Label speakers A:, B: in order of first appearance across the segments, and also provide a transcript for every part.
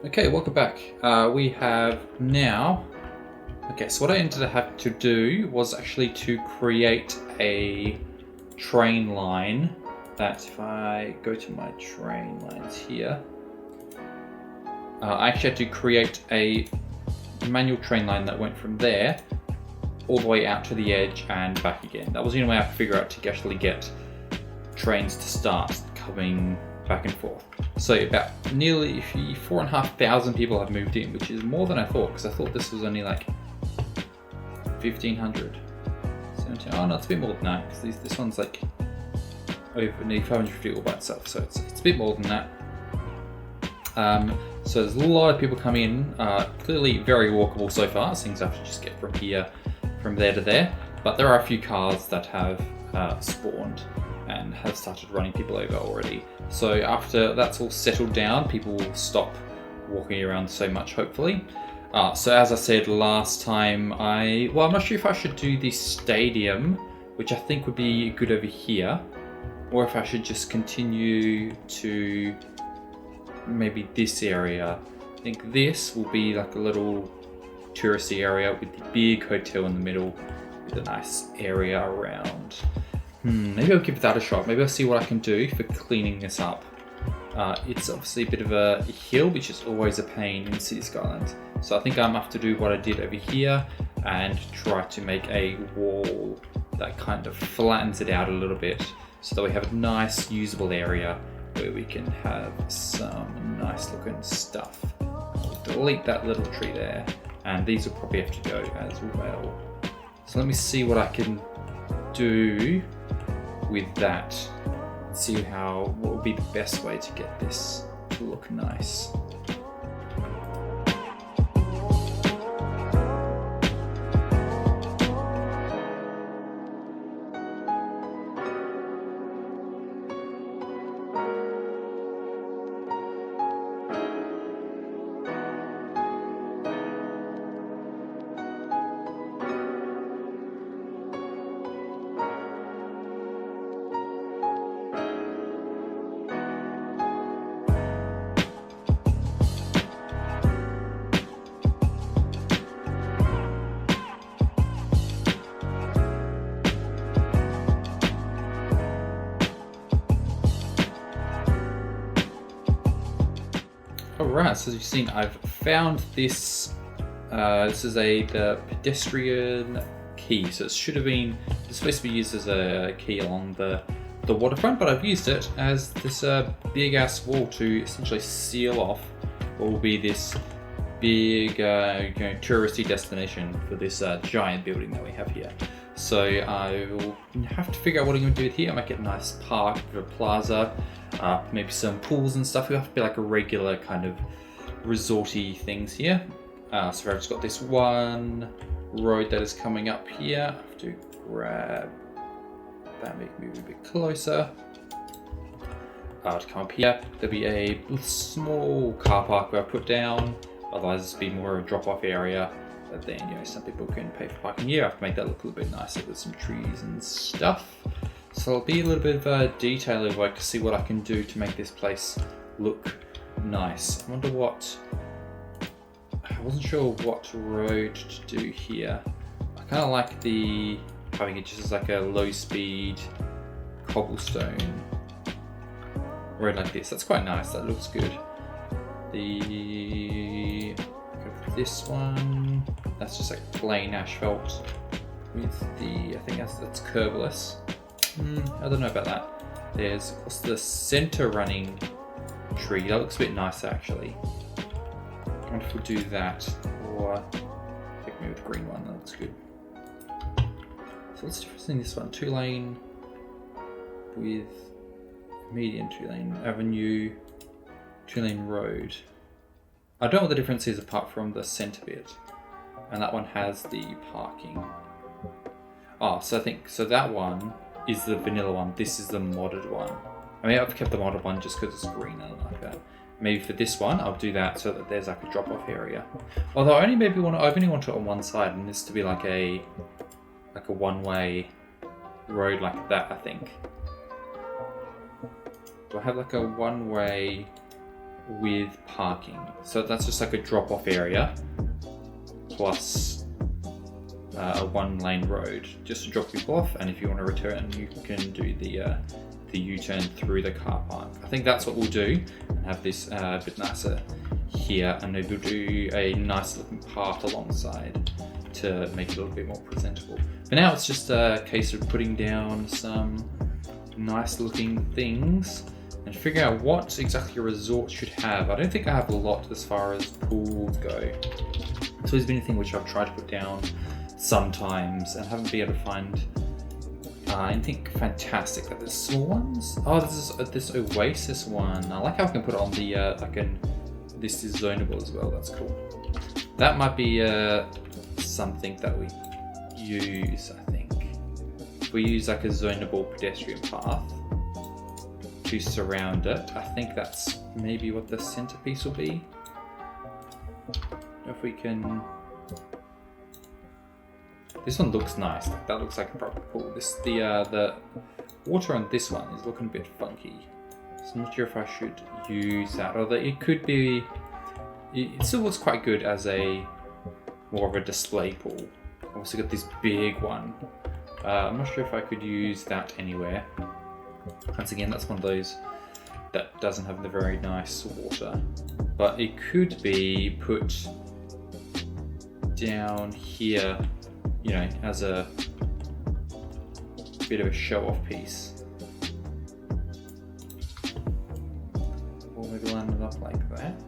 A: Okay, welcome back. We have now. Okay, so what I ended up having to do was actually to create a train line. That if I go to my train lines here, I actually had to create a manual train line that went from there all the way out to the edge and back again. That was the only way I could figure out to actually get trains to start coming back and forth. So about nearly 4,500 people have moved in, which is more than I thought, because I thought this was only like 1,500. 17, oh no, it's a bit more than that, because this one's like over nearly 550 all by itself, so it's a bit more than that. So there's a lot of people coming in, clearly very walkable so far, so things I have to just get from there to there, but there are a few cars that have spawned and have started running people over already. So after that's all settled down, people will stop walking around so much, hopefully. So as I said last time, I'm not sure if I should do this stadium, which I think would be good over here, or if I should just continue to maybe this area. I think this will be like a little touristy area with the big hotel in the middle with a nice area around. Maybe I'll give that a shot. Maybe I'll see what I can do for cleaning this up. It's obviously a bit of a hill, which is always a pain in Cities Skylines. So I think I'm going to have to do what I did over here and try to make a wall that kind of flattens it out a little bit so that we have a nice usable area where we can have some nice looking stuff. I'll delete that little tree there, and these will probably have to go as well. So let me see what I can do with that. See what would be the best way to get this to look nice. Alright, so as you've seen, I've found this. This is the pedestrian key. So it should have been, it's supposed to be used as a key along the waterfront, but I've used it as this big ass wall to essentially seal off what will be this big touristy destination for this giant building that we have here. So I will have to figure out what I'm going to do with here. I might get a nice park, a plaza, maybe some pools and stuff. It'll have to be like a regular kind of resorty things here. So I've just got this one road that is coming up here. I have to grab that, make me move a bit closer. To come up here, there'll be a small car park where I put down. Otherwise, this will be more of a drop-off area. But then, some people can pay for parking here. I have to make that look a little bit nicer with some trees and stuff. So it'll be a little bit of a detailing work to see what I can do to make this place look nice. I wonder I wasn't sure what road to do here. I kind of like having it just as like a low-speed cobblestone road like this. That's quite nice. That looks good. This one, that's just like plain asphalt with I think that's curbless. I don't know about that. There's the center running tree. That looks a bit nicer actually. I wonder if we'll do that, or pick me with the green one. That looks good. So what's the difference in this one? 2-lane with median, 2-lane avenue, 2-lane road. I don't know what the difference is apart from the center bit. And that one has the parking. So that one is the vanilla one. This is the modded one. I mean, I've kept the modded one just because it's green and I like that. Maybe for this one, I'll do that so that there's like a drop-off area. Although I only want it on one side, and this to be like a one-way road like that, I think. Do I have like a one-way with parking. So that's just like a drop-off area plus a one-lane road just to drop people off, and if you want to return, you can do the U-turn through the car park. I think that's what we'll do, and have this a bit nicer here, and maybe we'll do a nice looking path alongside to make it a little bit more presentable. For now, it's just a case of putting down some nice looking things and figure out what exactly a resort should have. I don't think I have a lot as far as pools go. It's always been a thing which I've tried to put down sometimes and haven't been able to find anything fantastic. Like there's small ones. Oh, this Oasis one. I like how I can put it on the this is zonable as well. That's cool. That might be something that we use. I think if we use like a zonable pedestrian path to surround it, I think that's maybe what the centerpiece will be. If we can. This one looks nice. Like, that looks like a proper pool. The water on this one is looking a bit funky. So I'm not sure if I should use that. Although it could be. It still looks quite good as a more of a display pool. I've also got this big one. I'm not sure if I could use that anywhere. Once again, that's one of those that doesn't have the very nice water. But it could be put down here, you know, as a bit of a show-off piece. Or maybe line it up like that.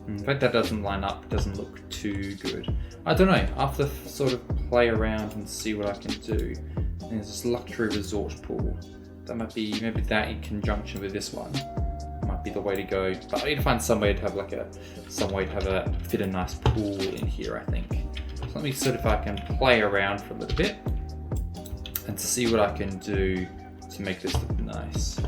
A: In fact, that doesn't line up, doesn't look too good. I don't know, I'll have to sort of play around and see what I can do. And there's this luxury resort pool. That might be, maybe that in conjunction with this one might be the way to go. But I need to find some way to have fit a nice pool in here, I think. So let me see if I can play around for a little bit and see what I can do to make this look nice.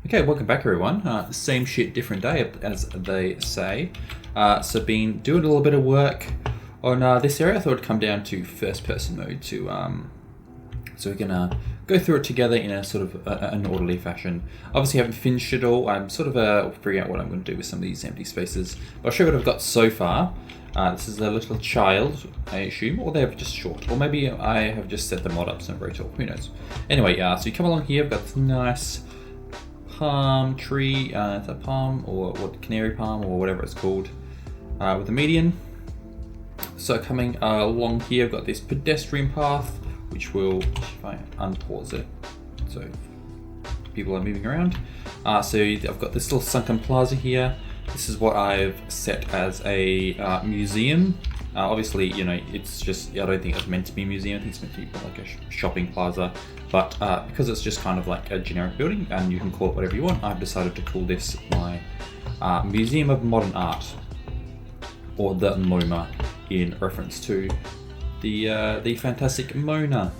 A: Okay, welcome back everyone. Same shit, different day, as they say. So been doing a little bit of work on this area. I thought I'd come down to first person mode to so we're gonna go through it together in a sort of an orderly fashion. Obviously haven't finished it all. I'm sort of figuring out what I'm going to do with some of these empty spaces. But I'll show you what I've got so far. This is a little child, I assume, or they're just short, or maybe I have just set the mod up so very tall, who knows. Anyway, so you come along here, I've got this nice palm tree, it's a palm or what, canary palm or whatever it's called, with a median. So coming along here, I've got this pedestrian path, which will, if I unpause it, so people are moving around. So I've got this little sunken plaza here. This is what I've set as a museum. Obviously, you know, it's just, I don't think it's meant to be a museum. I think it's meant to be like a shopping plaza. But because it's just kind of like a generic building and you can call it whatever you want, I've decided to call this my Museum of Modern Art, or the MoMA, in reference to the fantastic Mona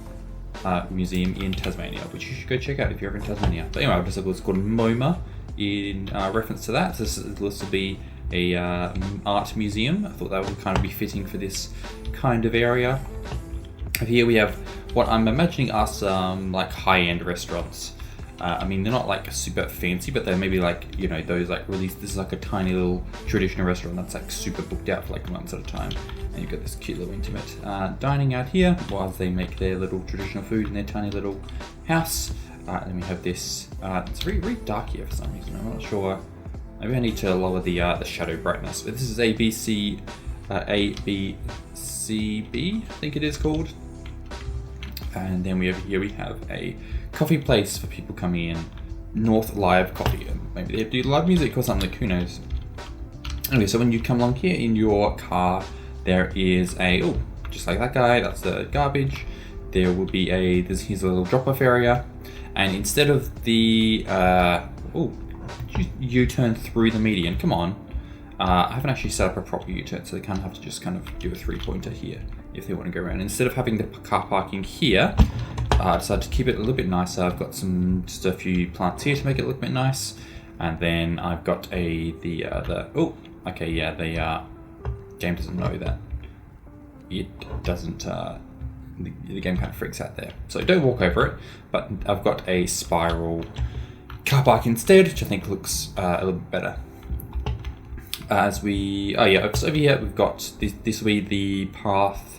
A: Museum in Tasmania, which you should go check out if you're ever in Tasmania. But anyway, I've decided it's called MoMA in reference to that. So this will be a art museum. I thought that would kind of be fitting for this kind of area. Here we have what I'm imagining are some like high-end restaurants. I mean, they're not like super fancy, but they're maybe like, you know, those like really, this is like a tiny little traditional restaurant that's like super booked out for like months at a time. And you've got this cute little intimate dining out here whilst they make their little traditional food in their tiny little house. And then we have this, it's very dark here for some reason, I'm not sure. Maybe I need to lower the shadow brightness, but this is ABCB, I think it is called. And then we have a coffee place for people coming in, North Live Coffee. Maybe they do live music or something, who knows. Anyway, so when you come along here in your car, there is just like that guy, that's the garbage. There will be here's a little drop-off area. And instead of the, U-turn through the median, come on. I haven't actually set up a proper U-turn, so they kind of have to just kind of do a three-pointer here if they want to go around. Instead of having the car parking here, I decided to keep it a little bit nicer. I've got just a few plants here to make it look a bit nice. And then I've got the game doesn't know that. It doesn't, the game kind of freaks out there. So don't walk over it, but I've got a spiral car park instead, which I think looks a little bit better. So over here we've got this will be the path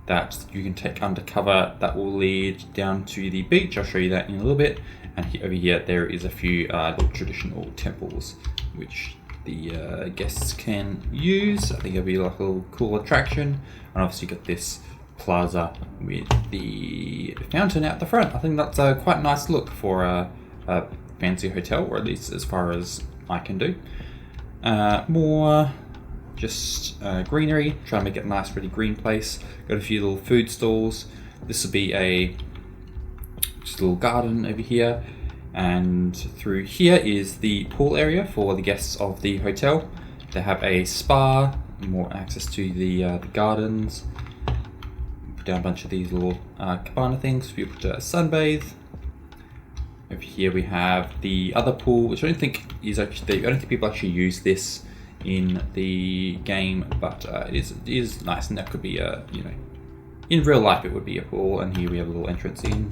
A: that you can take undercover that will lead down to the beach. I'll show you that in a little bit. And over here there is a few little traditional temples which the guests can use. I think it'll be like a little cool attraction. And obviously you got this plaza with the fountain out the front. I think that's a quite nice look for a fancy hotel, or at least as far as I can do. More just greenery, try to make it a nice really green place. Got a few little food stalls. This will be just a little garden over here, and through here is the pool area for the guests of the hotel. They have a spa, more access to the gardens. Put down a bunch of these little cabana things for people to sunbathe. Over here we have the other pool, which I don't think people actually use this in the game, but it is nice, and that could be in real life it would be a pool. And here we have a little entrance in.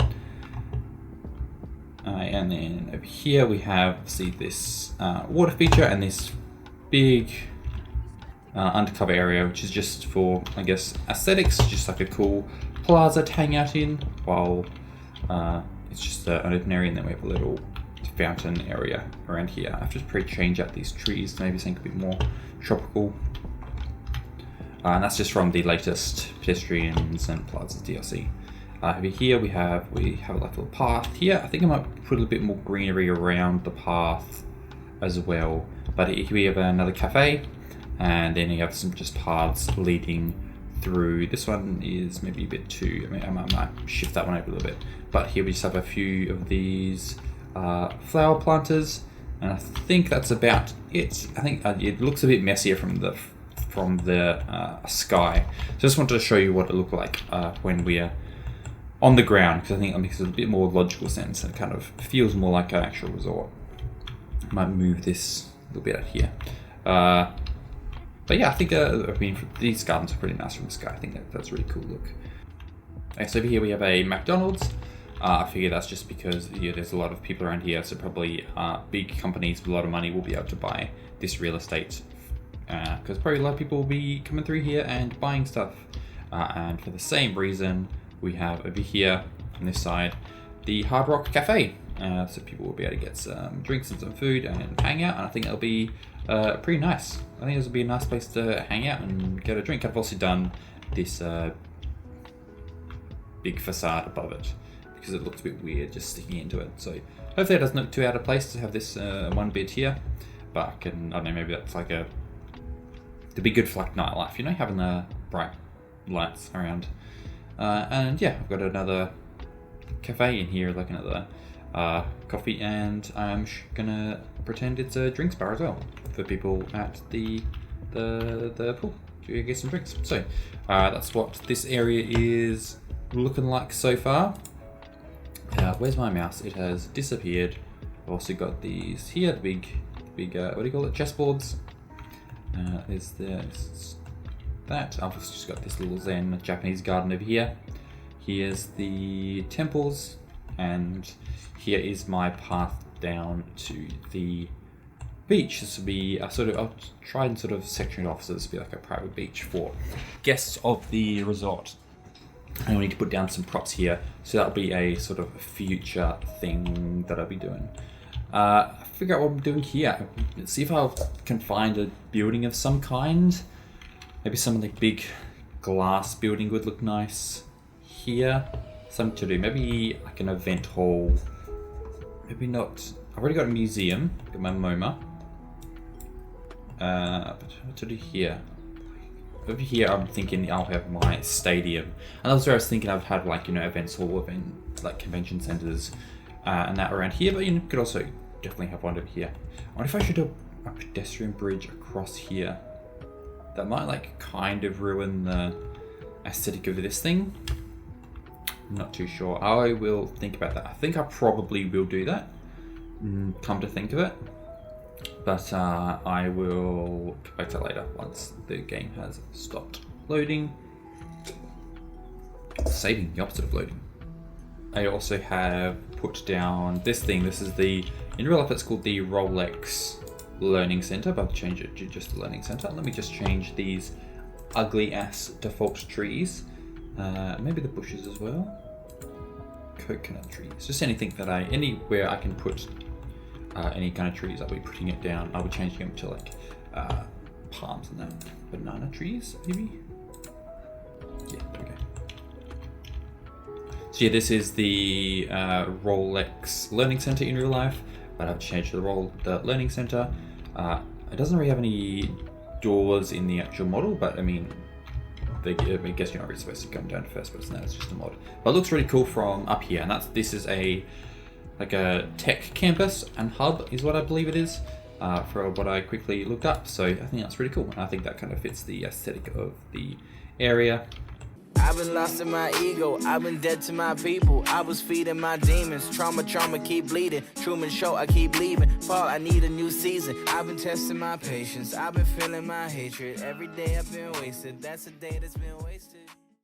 A: And then over here we have this water feature and this big undercover area, which is just for, I guess, aesthetics, just like a cool plaza to hang out in while it's just an open area. And then we have a little fountain area around here. I've just change out these trees to maybe something a bit more tropical. And that's just from the latest Pedestrians and Plazas DLC. Over here we have a little path here. I think I might put a little bit more greenery around the path as well. But here we have another cafe, and then you have some just paths leading through. This one is maybe a bit too, I might shift that one over a little bit. But here we just have a few of these flower planters, and I think that's about it. I think it looks a bit messier from the sky. So I just wanted to show you what it looked like when we're on the ground, because I think it makes a bit more logical sense and kind of feels more like an actual resort. Might move this a little bit out here. But yeah, I think these gardens are pretty nice from the sky. I think that's a really cool look. Okay, so over here we have a McDonald's. I figure that's just because there's a lot of people around here, so probably big companies with a lot of money will be able to buy this real estate, because probably a lot of people will be coming through here and buying stuff. And for the same reason, we have over here on this side the Hard Rock Cafe, so people will be able to get some drinks and some food and hang out, and I think it'll be pretty nice. I think this will be a nice place to hang out and get a drink. I've also done this big facade above it because it looks a bit weird just sticking into it. So hopefully it doesn't look too out of place to have this one bit here. But I don't know, maybe that's like to be good for like nightlife, you know, having the bright lights around. And yeah, I've got another cafe in here, like another coffee, and I'm gonna pretend it's a drinks bar as well for people at the pool to get some drinks. So that's what this area is looking like so far. Where's my mouse? It has disappeared. I've also got these here, the big what do you call it, chessboards. Is that. I've just got this little Zen Japanese garden over here. Here's the temples, and here is my path down to the beach. This will be I'll try and sort of section it off so this will be like a private beach for guests of the resort. And we need to put down some props here, so that'll be a sort of future thing that I'll be doing. Figure out what I'm doing here. Let's see if I can find a building of some kind. Maybe some like big glass building would look nice here. Something to do. Maybe like an event hall. Maybe not. I've already got a museum. Got my MoMA. But what to do here? Over here, I'm thinking I'll have my stadium, and that's where I was thinking I've had like events hall, like convention centers, and that around here. But you could also definitely have one over here. I wonder if I should do a pedestrian bridge across here. That might like kind of ruin the aesthetic of this thing. I'm not too sure. I will think about that. I think I probably will do that. Come to think of it. But I will come back to that later once the game has stopped loading. Saving, the opposite of loading. I also have put down this thing. This is in real life it's called the Rolex Learning Center, but I'll change it to just the Learning Center. Let me just change these ugly ass default trees. Maybe the bushes as well. Coconut trees. Just anything anywhere I can put any kind of trees, I'll be putting it down. I'll be changing them to like palms and that. Banana trees, maybe? Yeah, there we go. So yeah, this is the Rolex Learning Center in real life, but I've changed the Learning Center. It doesn't really have any doors in the actual model, but I mean, I guess you're not really supposed to come down to first person. That's just a mod. But it looks really cool from up here, and this is a tech campus and hub is what I believe it is, for what I quickly looked up. So I think that's really cool, and I think that kind of fits the aesthetic of the area.
B: I've been lost in my ego, I've been dead to my people. I was feeding my demons, trauma keep bleeding. Truman Show, I keep leaving. Paul, I need a new season. I've been testing my patience, I've been feeling my hatred. Every day I've been wasted, that's a day that's been wasted.